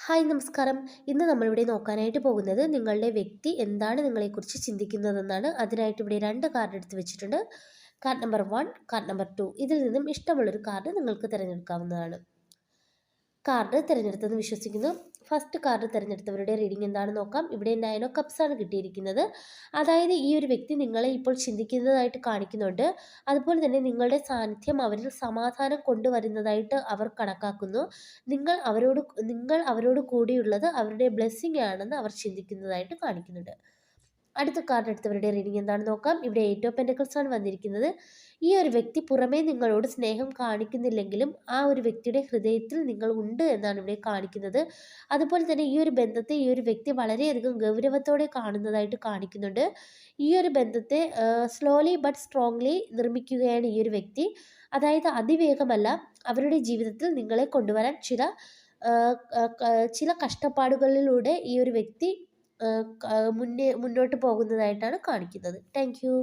Hi നമസ്കാരം. ഇന്ന് നമ്മളിവിടെ നോക്കാനായിട്ട് പോകുന്നത് നിങ്ങളുടെ വ്യക്തി എന്താണ് നിങ്ങളെക്കുറിച്ച് ചിന്തിക്കുന്നതെന്നാണ്. അതിനായിട്ട് ഇവിടെ 2 കാർഡ് എടുത്ത് വെച്ചിട്ടുണ്ട്. Card number 1, card number 2. ഇതിൽ നിന്നും ഇഷ്ടമുള്ളൊരു കാർഡ് നിങ്ങൾക്ക് തിരഞ്ഞെടുക്കാവുന്നതാണ്. കാർഡ് തിരഞ്ഞെടുത്തെന്ന് വിശ്വസിക്കുന്നു. ഫസ്റ്റ് കാർഡ് തിരഞ്ഞെടുത്തവരുടെ റീഡിംഗ് എന്താണെന്ന് നോക്കാം. ഇവിടെ 9 ഓഫ് കപ്സ് ആണ് കിട്ടിയിരിക്കുന്നത്. അതായത് ഈ ഒരു വ്യക്തി നിങ്ങളെ ഇപ്പോൾ ചിന്തിക്കുന്നതായിട്ട് കാണിക്കുന്നുണ്ട്. അതുപോലെ തന്നെ നിങ്ങളുടെ സാന്നിധ്യം അവരിൽ സമാധാനം കൊണ്ടുവരുന്നതായിട്ട് അവർ കണക്കാക്കുന്നു. നിങ്ങൾ അവരോട് കൂടിയുള്ളത് അവരുടെ ബ്ലെസ്സിങ് ആണെന്ന് അവർ ചിന്തിക്കുന്നതായിട്ട് കാണിക്കുന്നുണ്ട്. അടുത്ത കാർഡ് എടുത്തവരുടെ റീഡിംഗ് എന്താണെന്ന് നോക്കാം. ഇവിടെ 8 ഓഫ് പെന്റക്കിൾസ് ആണ് വന്നിരിക്കുന്നത്. ഈ ഒരു വ്യക്തി പുറമേ നിങ്ങളോട് സ്നേഹം കാണിക്കുന്നില്ലെങ്കിലും ആ ഒരു വ്യക്തിയുടെ ഹൃദയത്തിൽ നിങ്ങൾ ഉണ്ട് എന്നാണ് ഇവിടെ കാണിക്കുന്നത്. അതുപോലെ തന്നെ ഈ ഒരു ബന്ധത്തെ ഈ ഒരു വ്യക്തി വളരെയധികം ഗൗരവത്തോടെ കാണുന്നതായിട്ട് കാണിക്കുന്നുണ്ട്. ഈ ഒരു ബന്ധത്തെ സ്ലോലി ബട്ട് സ്ട്രോങ്ലി നിർമ്മിക്കുകയാണ് ഈ ഒരു വ്യക്തി. അതായത് അതിവേഗമല്ല, അവരുടെ ജീവിതത്തിൽ നിങ്ങളെ കൊണ്ടുവരാൻ ചില കഷ്ടപ്പാടുകളിലൂടെ ഈ ഒരു വ്യക്തി മുന്നോട്ട് പോകുന്നതായിട്ടാണ് കാണിക്കുന്നത്. Thank you.